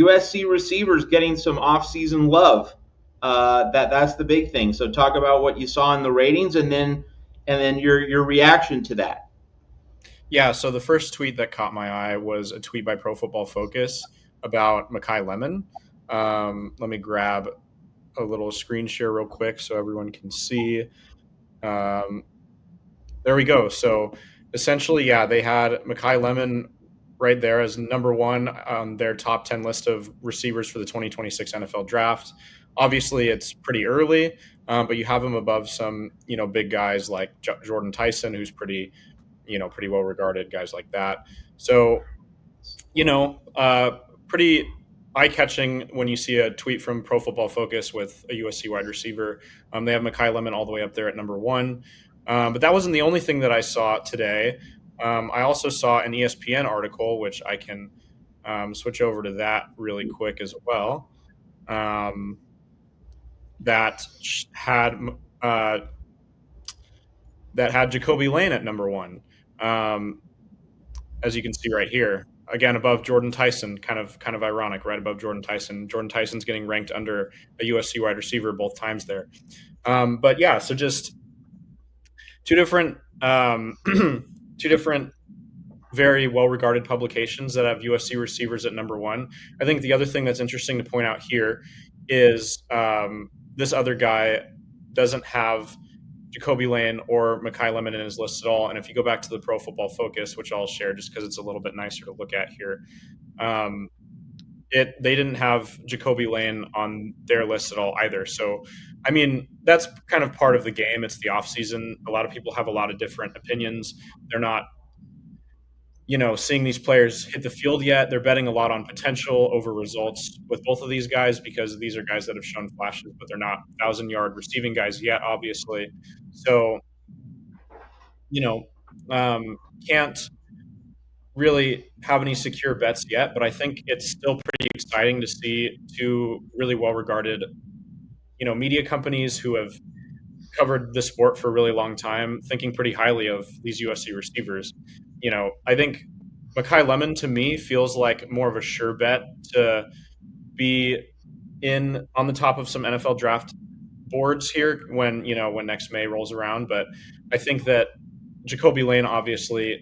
USC receivers getting some off-season love. That's the big thing. So talk about what you saw in the ratings, and then your reaction to that. Yeah, so the first tweet that caught my eye was a tweet by Pro Football Focus about Makai Lemon. Let me grab a little screen share real quick so everyone can see. Um, there we go. So essentially, yeah, they had Makai Lemon right there as number one on their top 10 list of receivers for the 2026 NFL draft. Obviously, it's pretty early, but you have him above some, big guys like Jordan Tyson, who's pretty well regarded, guys like that. So, pretty eye catching when you see a tweet from Pro Football Focus with a USC wide receiver. They have Makai Lemon all the way up there at number one. But that wasn't the only thing that I saw today. I also saw an ESPN article, which I can switch over to that really quick as well. That had uh, that had Jacoby Lane at number one. Um, as you can see right here. Again, above Jordan Tyson, kind of ironic, right above Jordan Tyson. Jordan Tyson's getting ranked under a USC wide receiver both times there. But yeah, so just two different two different very well regarded publications that have USC receivers at number one. I think the other thing that's interesting to point out here is this other guy doesn't have Jacoby Lane or Makai Lemon in his list at all. And if you go back to the Pro Football Focus, which I'll share just because it's a little bit nicer to look at here, um, they didn't have Jacoby Lane on their list at all either. So, I mean, that's kind of part of the game. It's the off season. A lot of people have a lot of different opinions. They're not, seeing these players hit the field yet. They're betting a lot on potential over results with both of these guys because these are guys that have shown flashes, but they're not 1,000-yard receiving guys yet, obviously. So, you know, can't really have any secure bets yet, but I think it's still pretty exciting to see two really well regarded, media companies who have covered the sport for a really long time, thinking pretty highly of these USC receivers. I think Makai Lemon to me feels like more of a sure bet to be in on the top of some NFL draft boards here when next May rolls around. But I think that Jacoby Lane obviously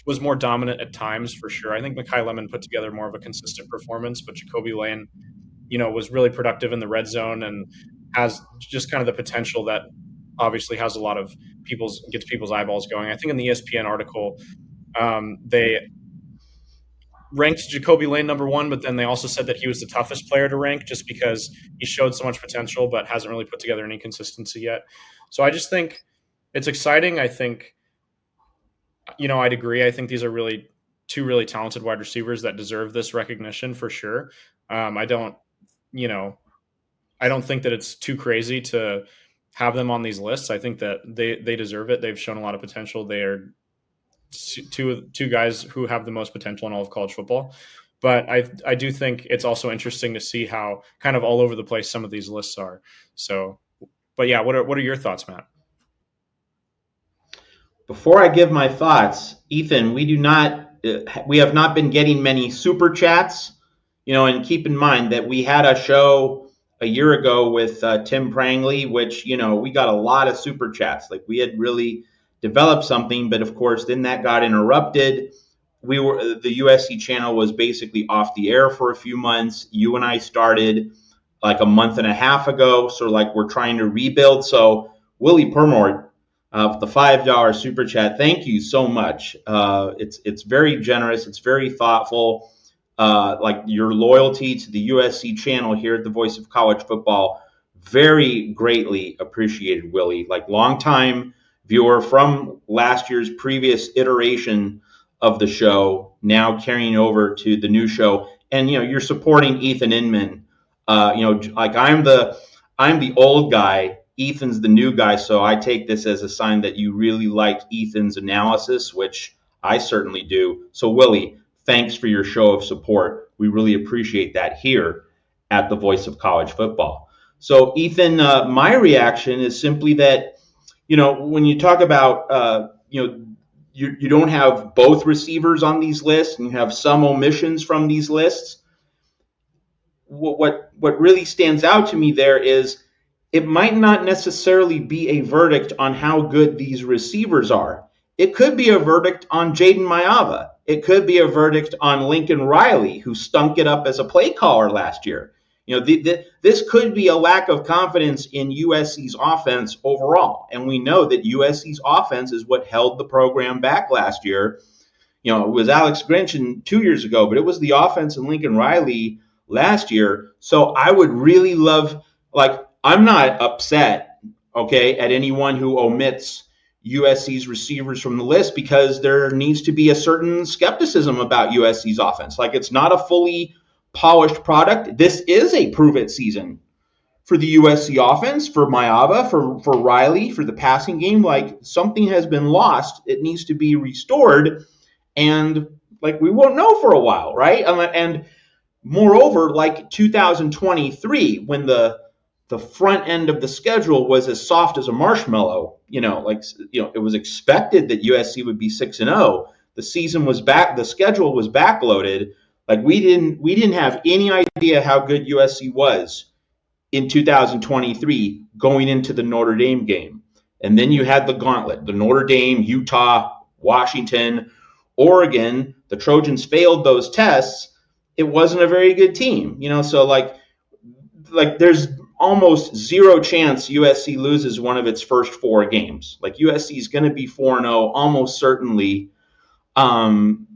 was more dominant at times for sure. I think Makai Lemon put together more of a consistent performance, but Jacoby Lane, was really productive in the red zone and has just kind of the potential that obviously has a lot of gets people's eyeballs going. I think in the ESPN article, they ranked Jacoby Lane number one, but then they also said that he was the toughest player to rank just because he showed so much potential, but hasn't really put together any consistency yet. So I just think it's exciting. I think, I'd agree. I think these are two really talented wide receivers that deserve this recognition for sure. I don't, I don't think that it's too crazy to have them on these lists. I think that they deserve it. They've shown a lot of potential. They are two guys who have the most potential in all of college football. But I do think it's also interesting to see how kind of all over the place some of these lists are. So, but yeah, what are your thoughts, Matt? Before I give my thoughts, Ethan, we have not been getting many super chats, and keep in mind that we had a show a year ago with Tim Prangley, which, we got a lot of super chats. Like we had really developed something, but of course, then that got interrupted. The USC channel was basically off the air for a few months. You and I started like a month and a half ago. So like we're trying to rebuild. So Willie Permore, the $5 super chat. Thank you so much. It's very generous. It's very thoughtful. Like your loyalty to the USC channel here at the Voice of College Football, very greatly appreciated, Willie. Like longtime viewer from last year's previous iteration of the show, now carrying over to the new show, and you're supporting Ethan Inman. Like I'm the old guy. Ethan's the new guy, so I take this as a sign that you really liked Ethan's analysis, which I certainly do. So, Willie, thanks for your show of support. We really appreciate that here at the Voice of College Football. So, Ethan, my reaction is simply that, when you talk about, you don't have both receivers on these lists and you have some omissions from these lists. what really stands out to me there is it might not necessarily be a verdict on how good these receivers are. It could be a verdict on Jaden Mayava. It could be a verdict on Lincoln Riley, who stunk it up as a play caller last year. This could be a lack of confidence in USC's offense overall. And we know that USC's offense is what held the program back last year. It was Alex Grinch 2 years ago, but it was the offense and Lincoln Riley last year. So I would really love, like, I'm not upset, okay, at anyone who omits USC's receivers from the list, because there needs to be a certain skepticism about USC's offense. Like, it's not a fully polished product. This is a prove it season for the USC offense, for Mayava, for Riley, for the passing game. Like, something has been lost. It needs to be restored. And like, we won't know for a while, right? And moreover, like 2023, when the front end of the schedule was as soft as a marshmallow, it was expected that USC would be 6-0. The season was back, the schedule was backloaded. Like, we didn't have any idea how good USC was in 2023 going into the Notre Dame game. And then you had the gauntlet, the Notre Dame, Utah, Washington, Oregon. The Trojans failed those tests. It wasn't a very good team, so like there's almost zero chance USC loses one of its first 4 games. Like, USC is going to be 4-0 almost certainly. Going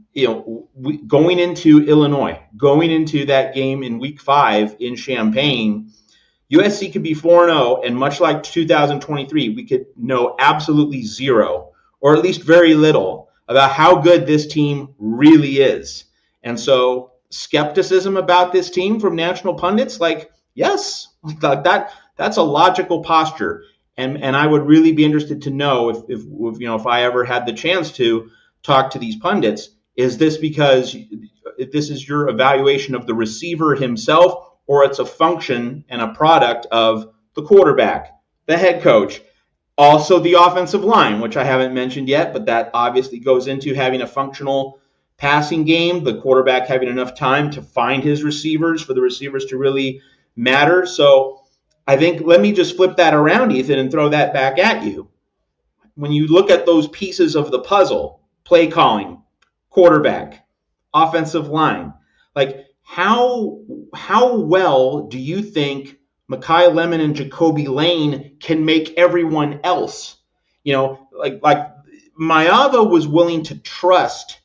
into Illinois, going into that game in week 5 in Champaign, USC could be 4-0, and much like 2023, we could know absolutely zero, or at least very little, about how good this team really is. And so, skepticism about this team from national pundits, like, yes, that's a logical posture. And I would really be interested to know if I ever had the chance to talk to these pundits, is this because this is your evaluation of the receiver himself, or it's a function and a product of the quarterback, the head coach, also the offensive line, which I haven't mentioned yet, but that obviously goes into having a functional passing game, the quarterback having enough time to find his receivers, for the receivers to really matter. So I think, let me just flip that around, Ethan, and throw that back at you. When you look at those pieces of the puzzle, play calling, quarterback, offensive line, like, how well do you think Makai Lemon and Jacoby Lane can make everyone else? Like Mayava was willing to trust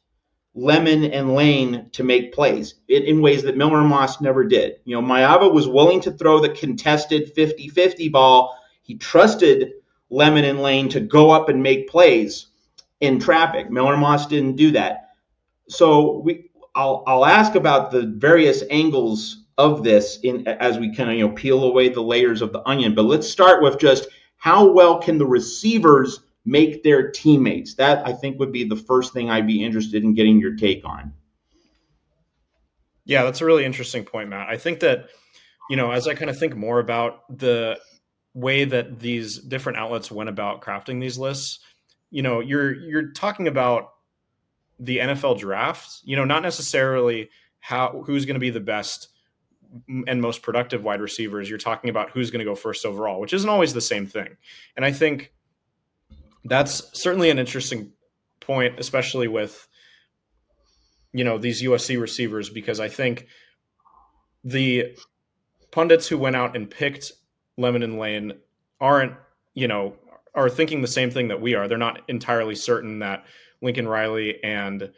Lemon and Lane to make plays in ways that Miller Moss never did. Mayava was willing to throw the contested 50-50 ball. He trusted Lemon and Lane to go up and make plays in traffic. Miller Moss didn't do that. So I'll ask about the various angles of this as we kind of peel away the layers of the onion. But let's start with just how well can the receivers make their teammates? That, I think, would be the first thing I'd be interested in getting your take on. Yeah, that's a really interesting point, Matt. I think that, as I kind of think more about the way that these different outlets went about crafting these lists, you're talking about the NFL draft, not necessarily who's going to be the best and most productive wide receivers. You're talking about who's going to go first overall, which isn't always the same thing. And I think that's certainly an interesting point, especially with, these USC receivers, because I think the pundits who went out and picked Lemon and Lane are thinking the same thing that we are. They're not entirely certain that Lincoln Riley and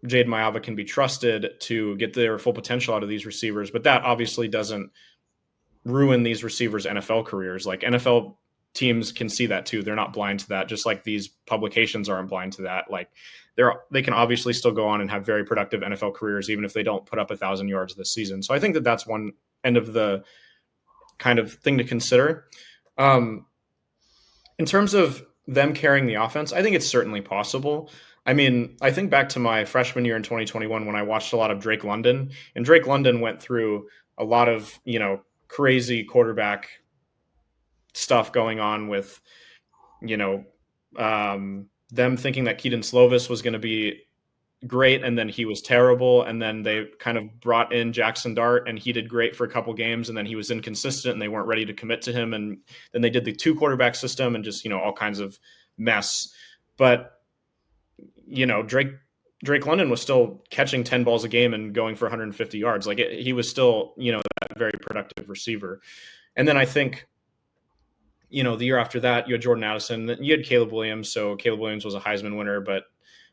Jade Mayava can be trusted to get their full potential out of these receivers, but that obviously doesn't ruin these receivers' NFL careers. Like, NFL teams can see that too. They're not blind to that, just like these publications aren't blind to that. Like, they can obviously still go on and have very productive NFL careers, even if they don't put up 1,000 yards this season. So I think that that's one end of the kind of thing to consider. In terms of them carrying the offense, I think it's certainly possible. I mean, I think back to my freshman year in 2021 when I watched a lot of Drake London, and Drake London went through a lot of, crazy quarterback stuff going on with, them thinking that Keaton Slovis was going to be great, and then he was terrible, and then they kind of brought in Jackson Dart, and he did great for a couple games, and then he was inconsistent, and they weren't ready to commit to him, and then they did the two quarterback system, and just all kinds of mess. But Drake London was still catching 10 balls a game and going for 150 yards. He was still that very productive receiver. And then I think the year after that, you had Jordan Addison, you had Caleb Williams. So Caleb Williams was a Heisman winner, but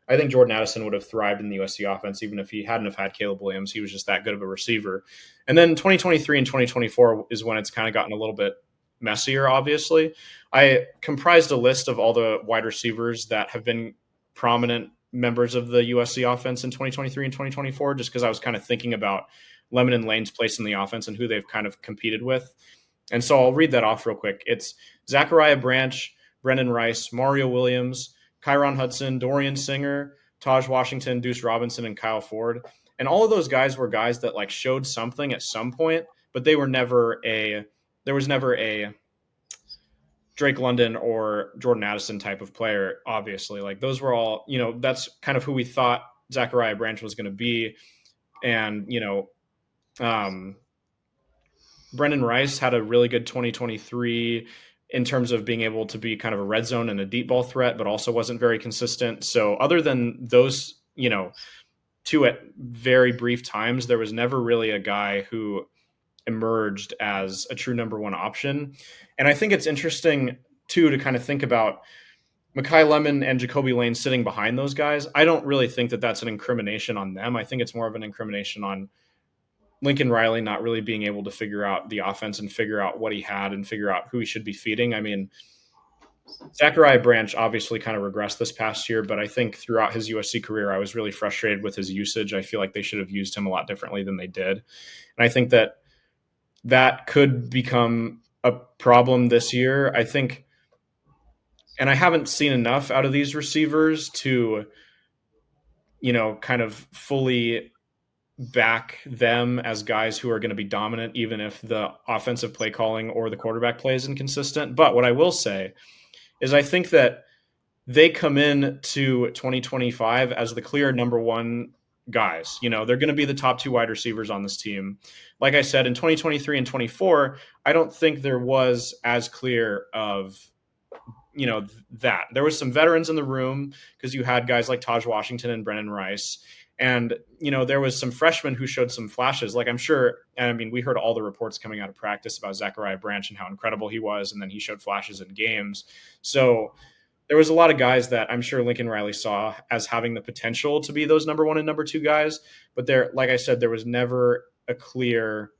I think Jordan Addison would have thrived in the USC offense even if he hadn't have had Caleb Williams. He was just that good of a receiver. And then 2023 and 2024 is when it's kind of gotten a little bit messier, obviously. I comprised a list of all the wide receivers that have been prominent members of the USC offense in 2023 and 2024, just because I was kind of thinking about Lemon and Lane's place in the offense and who they've kind of competed with. And so I'll read that off real quick. It's Zachariah Branch, Brendan Rice, Mario Williams, Kyron Hudson, Dorian Singer, Taj Washington, Deuce Robinson, and Kyle Ford. And all of those guys were guys that showed something at some point, but there was never a Drake London or Jordan Addison type of player, obviously. Those were all, that's kind of who we thought Zachariah Branch was going to be. And, Brendan Rice had a really good 2023 in terms of being able to be kind of a red zone and a deep ball threat, but also wasn't very consistent. So other than those, two at very brief times, there was never really a guy who emerged as a true number one option. And I think it's interesting too to kind of think about Makai Lemon and Jacoby Lane sitting behind those guys. I don't really think that that's an incrimination on them. I think it's more of an incrimination on Lincoln Riley not really being able to figure out the offense and figure out what he had and figure out who he should be feeding. I mean, Zachariah Branch obviously kind of regressed this past year, but I think throughout his USC career, I was really frustrated with his usage. I feel like they should have used him a lot differently than they did. And I think that could become a problem this year. I think, and I haven't seen enough out of these receivers to, kind of fully back them as guys who are going to be dominant, even if the offensive play calling or the quarterback play is inconsistent. But what I will say is I think that they come in to 2025 as the clear number one guys. They're going to be the top two wide receivers on this team. Like I said, in 2023 and 24, I don't think there was as clear of that. There was some veterans in the room because you had guys like Taj Washington and Brennan Rice. And, there was some freshmen who showed some flashes. I'm sure, and I mean, we heard all the reports coming out of practice about Zachariah Branch and how incredible he was. And then he showed flashes in games. So there was a lot of guys that I'm sure Lincoln Riley saw as having the potential to be those number one and number two guys. But like I said, there was never a clear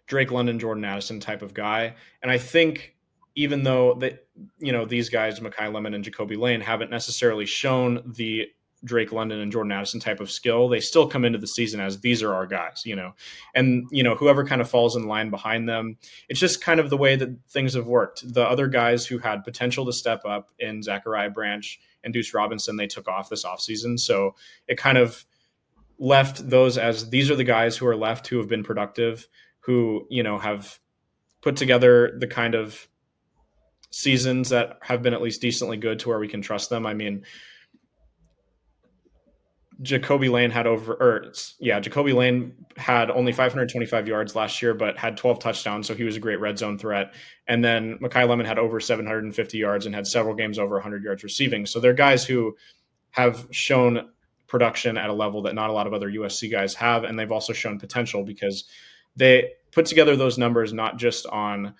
Drake London, Jordan Addison type of guy. And I think even though these guys, Makai Lemon and Jacoby Lane, haven't necessarily shown the Drake London and Jordan Addison type of skill, they still come into the season as these are our guys, and whoever kind of falls in line behind them, it's just kind of the way that things have worked. The other guys who had potential to step up in Zachariah Branch and Deuce Robinson, they took off this offseason. So it kind of left those as these are the guys who are left who have been productive, who, have put together the kind of seasons that have been at least decently good to where we can trust them. I mean, Jacoby Lane had only 525 yards last year, but had 12 touchdowns. So he was a great red zone threat. And then Makai Lemon had over 750 yards and had several games over 100 yards receiving. So they're guys who have shown production at a level that not a lot of other USC guys have. And they've also shown potential because they put together those numbers, not just on,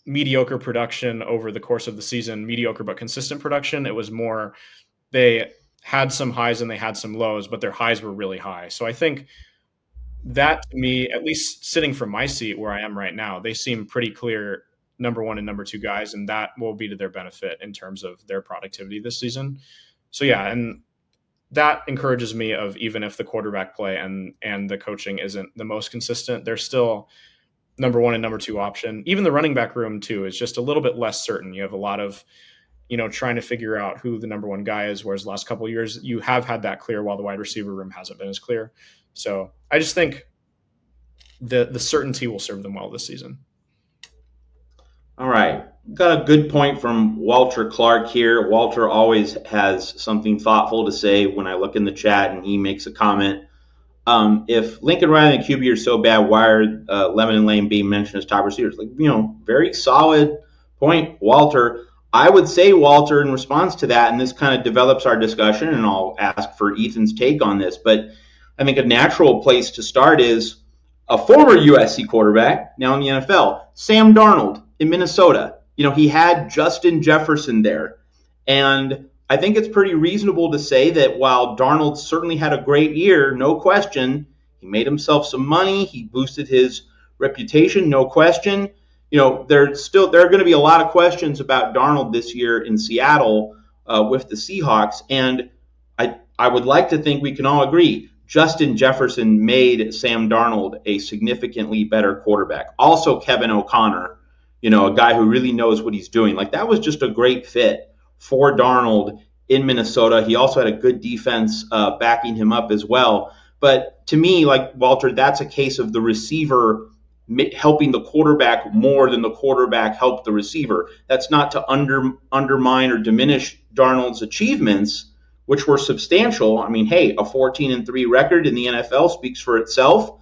mediocre production over the course of the season, mediocre but consistent production. It was more, they had some highs and they had some lows, but their highs were really high. So I think that, to me, at least sitting from my seat where I am right now, they seem pretty clear number one and number two guys, and that will be to their benefit in terms of their productivity this season. So yeah, and that encourages me of even if the quarterback play and the coaching isn't the most consistent, they're still number one and number two option. Even the running back room too is just a little bit less certain. You have a lot of trying to figure out who the number one guy is, whereas the last couple of years you have had that clear while the wide receiver room hasn't been as clear. So I just think the certainty will serve them well this season. All right. Got a good point from Walter Clark here. Walter always has something thoughtful to say when I look in the chat and he makes a comment. If Lincoln Riley and QB are so bad, why are Lemon and Lane being mentioned as top receivers? Like, very solid point, Walter. I would say, Walter, in response to that, and this kind of develops our discussion, and I'll ask for Ethan's take on this, but I think a natural place to start is a former USC quarterback, now in the NFL, Sam Darnold in Minnesota. He had Justin Jefferson there. And I think it's pretty reasonable to say that while Darnold certainly had a great year, no question, he made himself some money, he boosted his reputation, no question. There are going to be a lot of questions about Darnold this year in Seattle with the Seahawks, and I would like to think we can all agree Justin Jefferson made Sam Darnold a significantly better quarterback. Also, Kevin O'Connor, a guy who really knows what he's doing. Like, that was just a great fit for Darnold in Minnesota. He also had a good defense backing him up as well. But to me, like Walter, that's a case of the receiver helping the quarterback more than the quarterback helped the receiver. That's not to undermine or diminish Darnold's achievements, which were substantial. I mean, hey, a 14-3 record in the NFL speaks for itself.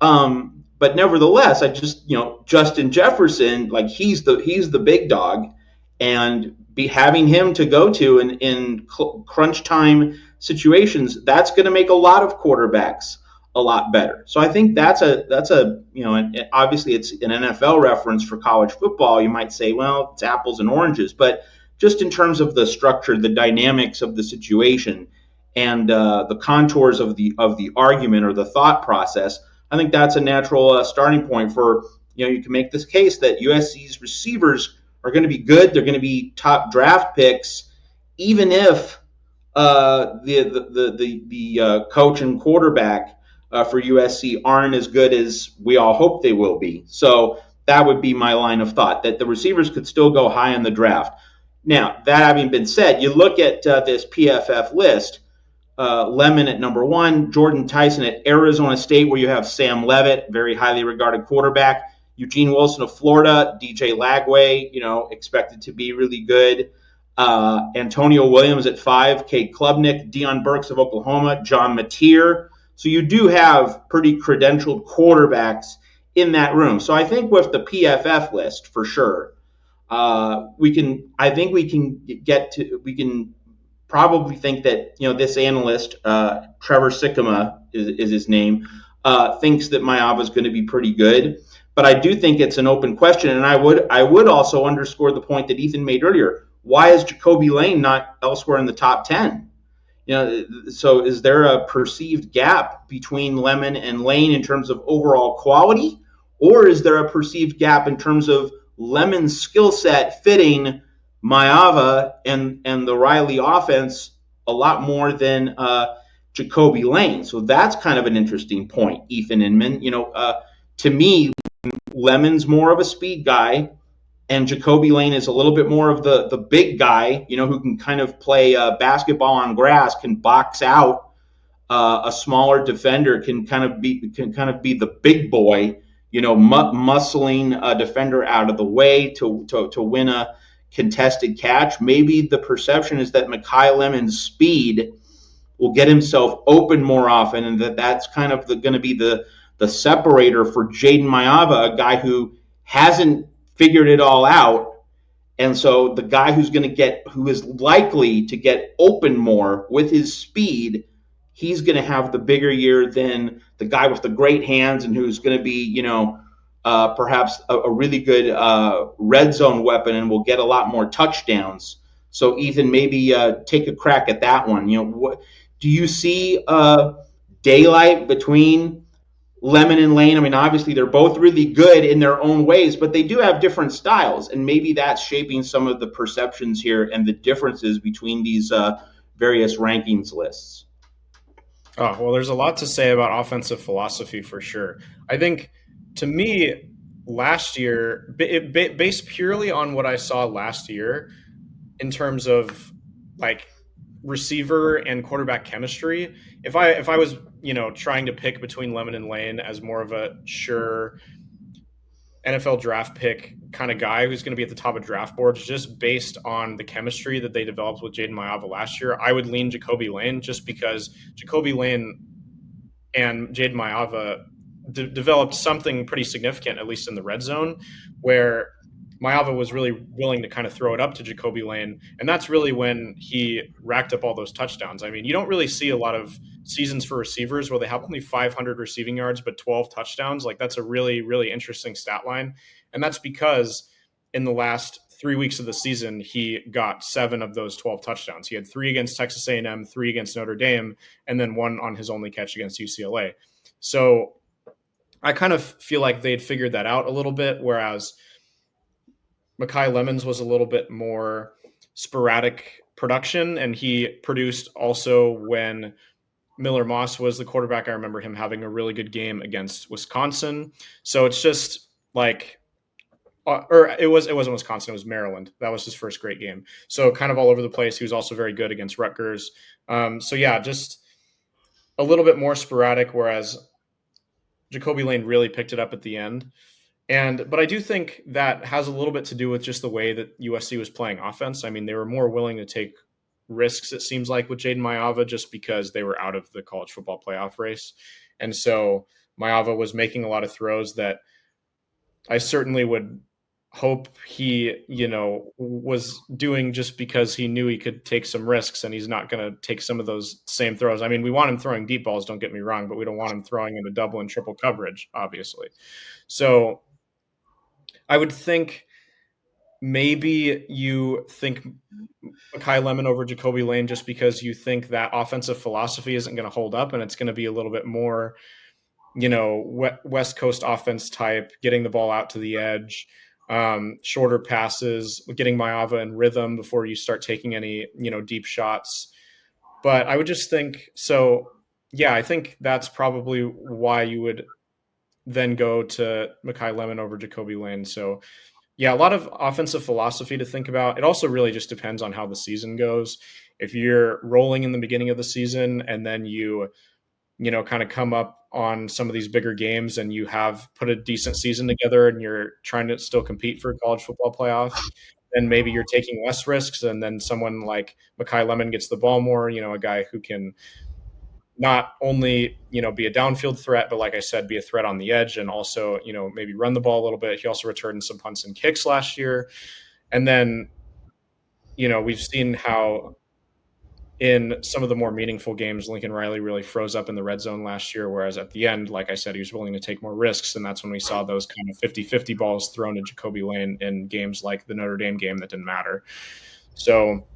But nevertheless, I just Justin Jefferson, like he's the big dog, and be having him to go to in crunch time situations, that's going to make a lot of quarterbacks a lot better. So I think that's a and obviously it's an NFL reference for college football. You might say, well, it's apples and oranges, but just in terms of the structure, the dynamics of the situation, and the contours of the argument or the thought process, I think that's a natural starting point for you can make this case that USC's receivers are going to be good. They're going to be top draft picks, even if the coach and quarterback for USC aren't as good as we all hope they will be. So that would be my line of thought, that the receivers could still go high in the draft. Now, that having been said, you look at this PFF list. Lemon at number one, Jordan Tyson at Arizona State, where you have Sam Levitt, very highly regarded quarterback. Eugene Wilson of Florida, DJ Lagway, expected to be really good. Antonio Williams at 5, Cade Klubnik, Deion Burks of Oklahoma, John Mateer. So you do have pretty credentialed quarterbacks in that room. So I think with the PFF list, for sure, we can probably think that this analyst, Trevor Sikkema is his name, thinks that Maava is going to be pretty good. But I do think it's an open question, and I would also underscore the point that Ethan made earlier. Why is Jacoby Lane not elsewhere in the top 10? So is there a perceived gap between Lemon and Lane in terms of overall quality, or is there a perceived gap in terms of Lemon's skill set fitting Maava and the Riley offense a lot more than Jacoby Lane? So that's kind of an interesting point, Ethan Inman. To me, Lemon's more of a speed guy, and Jacoby Lane is a little bit more of the big guy, who can kind of play basketball on grass, can box out a smaller defender, can kind of be the big boy, muscling a defender out of the way to win a contested catch. Maybe the perception is that Makai Lemon's speed will get himself open more often, and that's kind of going to be the separator for Jaden Maava, a guy who hasn't figured it all out. And so the guy who is likely to get open more with his speed, he's going to have the bigger year than the guy with the great hands and who's going to be, perhaps a really good red zone weapon and will get a lot more touchdowns. So Ethan, maybe take a crack at that one. Do you see daylight between Lemon and Lane? I mean, obviously they're both really good in their own ways, but they do have different styles, and maybe that's shaping some of the perceptions here and the differences between these various rankings lists. Oh, well, there's a lot to say about offensive philosophy for sure. I think, to me, last year, based purely on what I saw last year in terms of like receiver and quarterback chemistry, if I was trying to pick between Lemon and Lane as more of a sure NFL draft pick kind of guy who's going to be at the top of draft boards just based on the chemistry that they developed with Jaden Maiava last year. I would lean Jacoby Lane just because Jacoby Lane and Jaden Maiava developed something pretty significant, at least in the red zone, where Maiava was really willing to kind of throw it up to Jacoby Lane, and that's really when he racked up all those touchdowns. I mean, you don't really see a lot of seasons for receivers where they have only 500 receiving yards but 12 touchdowns. Like that's a really really interesting stat line, and that's because in the last 3 weeks of the season he got 7 of those 12 touchdowns. He had 3 against Texas A&M, 3 against Notre Dame, and then 1 on his only catch against UCLA. So I kind of feel like they'd figured that out a little bit, whereas Makai Lemons was a little bit more sporadic production, and he produced also when Miller Moss was the quarterback. I remember him having a really good game against Wisconsin. So it's just like, or it wasn't Wisconsin, it was Maryland. That was his first great game. So kind of all over the place. He was also very good against Rutgers. So yeah, just a little bit more sporadic, whereas Jacoby Lane really picked it up at the end. But I do think that has a little bit to do with just the way that USC was playing offense. I mean, they were more willing to take risks, it seems like, with Jaden Maiava just because they were out of the college football playoff race. And so Maiava was making a lot of throws that I certainly would hope he, was doing just because he knew he could take some risks and he's not going to take some of those same throws. I mean, we want him throwing deep balls, don't get me wrong, but we don't want him throwing into double and triple coverage, obviously. So I would think maybe you think Makai Lemon over Jacoby Lane just because you think that offensive philosophy isn't going to hold up and it's going to be a little bit more, West Coast offense type, getting the ball out to the edge, shorter passes, getting Maiava in rhythm before you start taking any, deep shots. But I would just think so. Yeah, I think that's probably why you would then go to Makai Lemon over Jacoby Lane. So yeah, a lot of offensive philosophy to think about. It also really just depends on how the season goes. If you're rolling in the beginning of the season and then you kind of come up on some of these bigger games and you have put a decent season together and you're trying to still compete for a college football playoff, then maybe you're taking less risks. And then someone like Makai Lemon gets the ball more, a guy who can not only, be a downfield threat, but like I said, be a threat on the edge and also, maybe run the ball a little bit. He also returned some punts and kicks last year. And then, we've seen how in some of the more meaningful games, Lincoln Riley really froze up in the red zone last year. Whereas at the end, like I said, he was willing to take more risks. And that's when we saw those kind of 50-50 balls thrown to Jacoby Lane in games like the Notre Dame game that didn't matter. So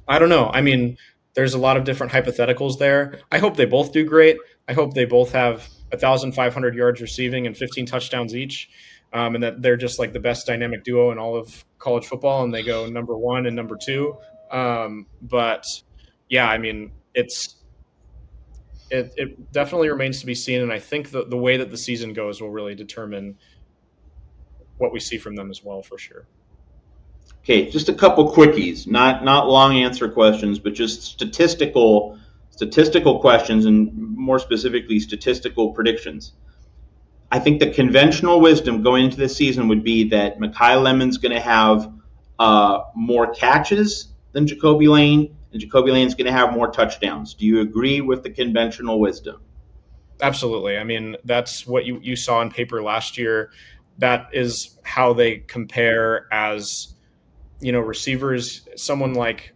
I don't know. I mean, there's a lot of different hypotheticals there. I hope they both do great. I hope they both have 1,500 yards receiving and 15 touchdowns each, and that they're just like the best dynamic duo in all of college football, and they go number one and number two. But yeah, I mean, it definitely remains to be seen, and I think the way that the season goes will really determine what we see from them as well, for sure. Okay, just a couple quickies, not long answer questions, but just statistical questions, and more specifically statistical predictions. I think the conventional wisdom going into this season would be that Makai Lemon's going to have more catches than Jacoby Lane, and Jacoby Lane's going to have more touchdowns. Do you agree with the conventional wisdom? Absolutely. I mean, that's what you saw on paper last year. That is how they compare as, receivers. Someone like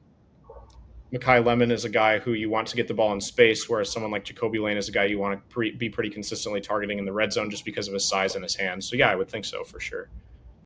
Makai Lemon is a guy who you want to get the ball in space, whereas someone like Jacoby Lane is a guy you want to be pretty consistently targeting in the red zone just because of his size and his hands. So yeah, I would think so for sure.